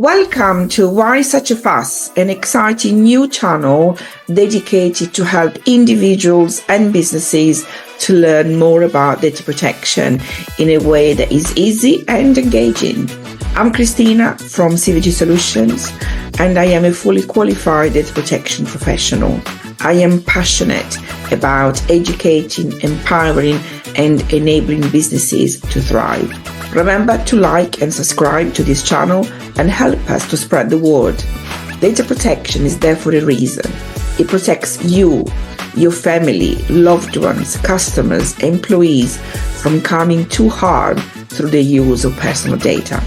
Welcome to Why Such a Fuss, an exciting new channel dedicated to help individuals and businesses to learn more about data protection in a way that is easy and engaging. I'm Christina from CVG Solutions, and I am a fully qualified data protection professional. I am passionate about educating, empowering, and enabling businesses to thrive. Remember to like and subscribe to this channel and help us to spread the word. Data protection is there for a reason. It protects you, your family, loved ones, customers, employees from coming to harm through the use of personal data.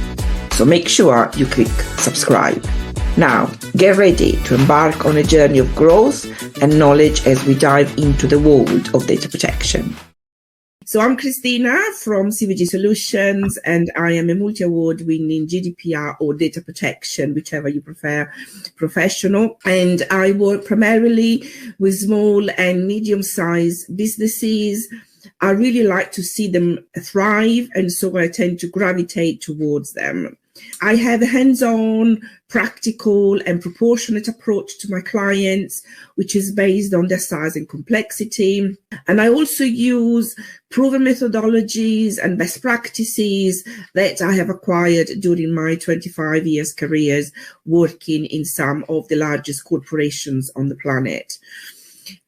So make sure you click subscribe. Now, get ready to embark on a journey of growth and knowledge as we dive into the world of data protection. So I'm Christina from CVG Solutions, and I am a multi-award winning GDPR or data protection, whichever you prefer, professional. And I work primarily with small and medium-sized businesses. I really like to see them thrive, and so I tend to gravitate towards them. I have a hands-on, practical and proportionate approach to my clients, which is based on their size and complexity. And I also use proven methodologies and best practices that I have acquired during my 25 years careers working in some of the largest corporations on the planet.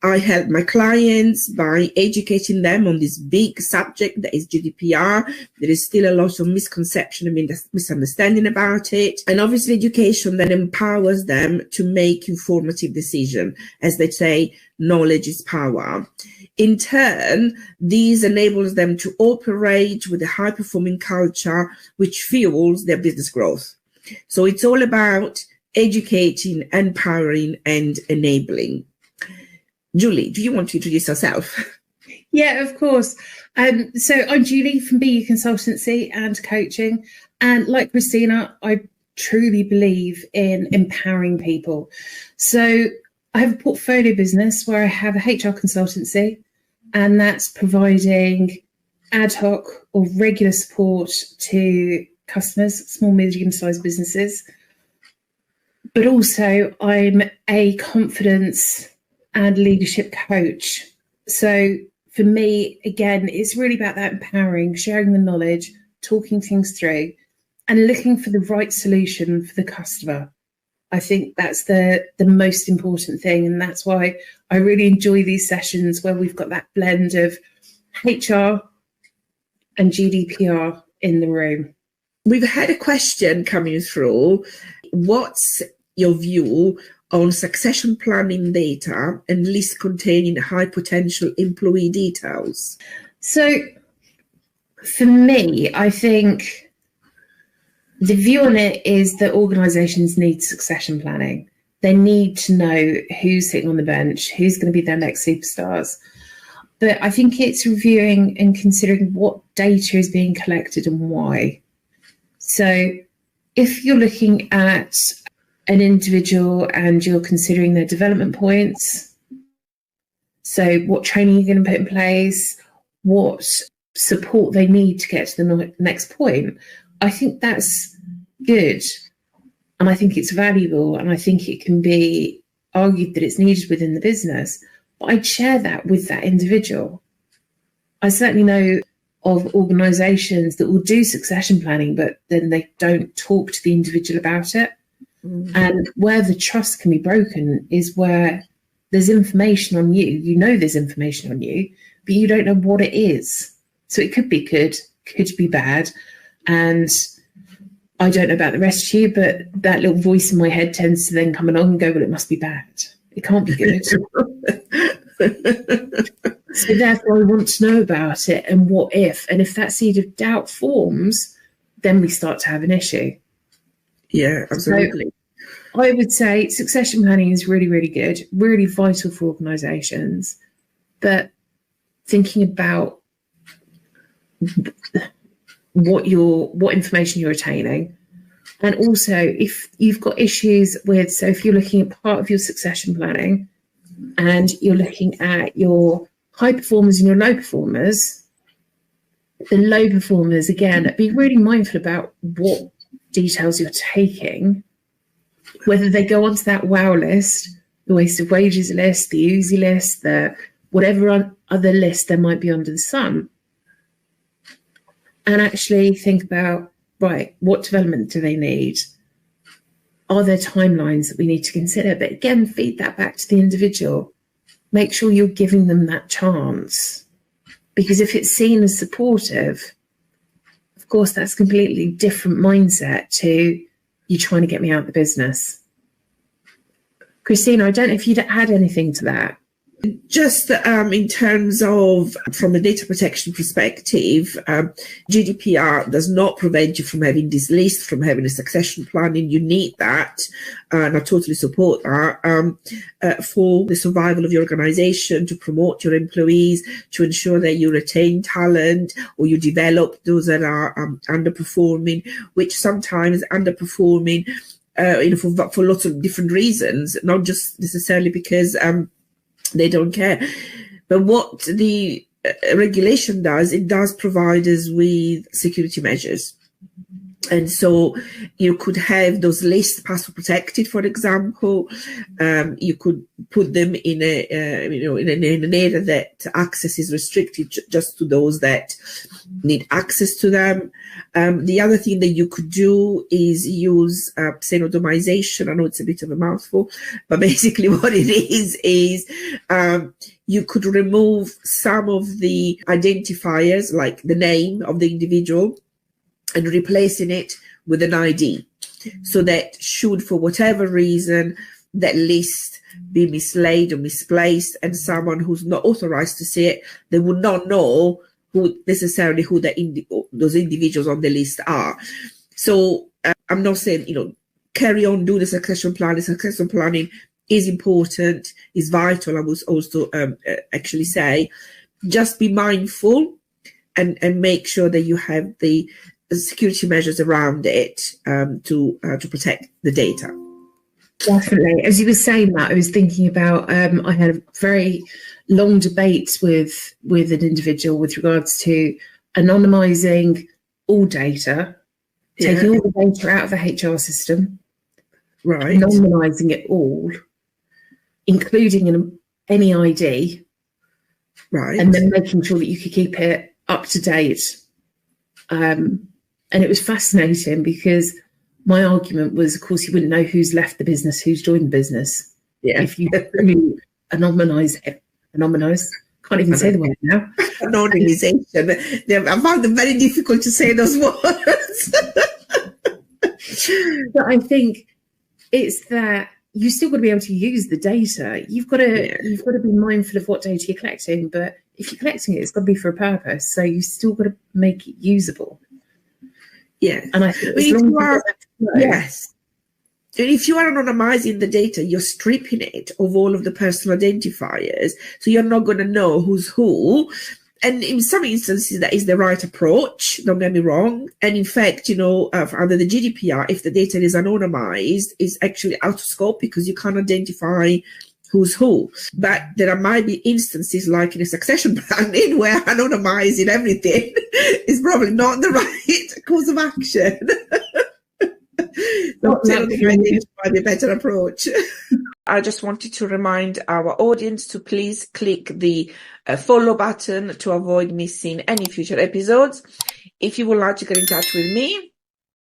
I help my clients by educating them on this big subject that is GDPR. There is still a lot of misconception and misunderstanding about it. And obviously education that empowers them to make informative decisions. As they say, knowledge is power. In turn, this enables them to operate with a high-performing culture which fuels their business growth. So it's all about educating, empowering, and enabling. Julie, do you want to introduce yourself? Yeah, of course. So I'm Julie from BU Consultancy and Coaching. And like Christina, I truly believe in empowering people. So I have a portfolio business where I have a HR consultancy, and that's providing ad hoc or regular support to customers, small, medium-sized businesses. But also I'm a confidence and leadership coach. So for me, again, it's really about that empowering, sharing the knowledge, talking things through, and looking for the right solution for the customer. I think that's the most important thing. And that's why I really enjoy these sessions where we've got that blend of HR and GDPR in the room. We've had a question coming through. What's your view on succession planning data and lists containing high potential employee details? So for me, I think the view on it is that organisations need succession planning. They need to know who's sitting on the bench, who's going to be their next superstars. But I think it's reviewing and considering what data is being collected and why. So if you're looking at an individual and you're considering their development points, so what training you're going to put in place, what support they need to get to the next point, I think that's good. And I think it's valuable, and I think it can be argued that it's needed within the business. But I'd share that with that individual. I certainly know of organisations that will do succession planning, but then they don't talk to the individual about it. And where the trust can be broken is where there's information on you. You know there's information on you, but you don't know what it is. So it could be good, could be bad. And I don't know about the rest of you, but that little voice in my head tends to then come along and go, well, it must be bad. It can't be good. So therefore I want to know about it and what if. And if that seed of doubt forms, then we start to have an issue. Yeah, absolutely. So I would say succession planning is really, really good, really vital for organisations. But thinking about what information you're retaining, and also if you've got issues with, so if you're looking at part of your succession planning and you're looking at your high performers and your low performers, the low performers, again, be really mindful about what details you're taking, whether they go onto that wow list, the wasted wages list, the Uzi list, the whatever other list there might be under the sun, and actually think about, right, what development do they need? Are there timelines that we need to consider? But again, feed that back to the individual. Make sure you're giving them that chance. Because if it's seen as supportive, of course, that's a completely different mindset to you trying to get me out of the business. Christina, I don't know if you'd add anything to that. Just in terms of, from a data protection perspective, GDPR does not prevent you from having this list, from having a succession planning. You need that, and I totally support that, for the survival of your organization, to promote your employees, to ensure that you retain talent or you develop those that are underperforming, which sometimes underperforming, for lots of different reasons, not just necessarily because they don't care. But what the regulation does, it does provide us with security measures. And so you could have those lists password protected, for example. You could put them in in an area that access is restricted just to those that need access to them. The other thing that you could do is use pseudonymization. I know it's a bit of a mouthful, but basically what it is you could remove some of the identifiers, like the name of the individual, and replacing it with an ID, so that should, for whatever reason, that list be mislaid or misplaced, and someone who's not authorized to see it, they would not know who those individuals on the list are. So I'm not saying, carry on doing the succession planning. Succession planning is important, is vital. I would also actually say, just be mindful and make sure that you have the security measures around it to protect the data. Definitely. As you were saying that, I was thinking about, I had a very long debate with an individual with regards to anonymizing all data, taking all the data out of the HR system, right, anonymizing it all, including any ID, right, and then making sure that you could keep it up to date. And it was fascinating because my argument was, of course, you wouldn't know who's left the business, who's joined the business. Yeah. If you really anonymise, can't even say the word now. Anonymization. I found them very difficult to say those words. But I think it's that you still got to be able to use the data. You've got to be mindful of what data you're collecting, but if you're collecting it, it's got to be for a purpose. So you still got to make it usable. Yeah, and I think yes. And if you are anonymizing the data, you're stripping it of all of the personal identifiers, so you're not going to know who's who. And in some instances, that is the right approach. Don't get me wrong. And in fact, under the GDPR, if the data is anonymized, it's actually out of scope because you can't identify who's who. But there might be instances like in a succession planning where anonymizing everything is probably not the right course of action. Anonymization might be a better approach. I just wanted to remind our audience to please click the follow button to avoid missing any future episodes. If you would like to get in touch with me,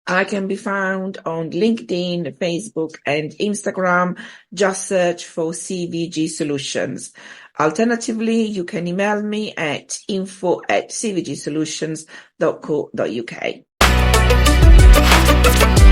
I can be found on LinkedIn, Facebook, and Instagram. Just search for CVG Solutions. Alternatively, you can email me at info@cvgsolutions.co.uk.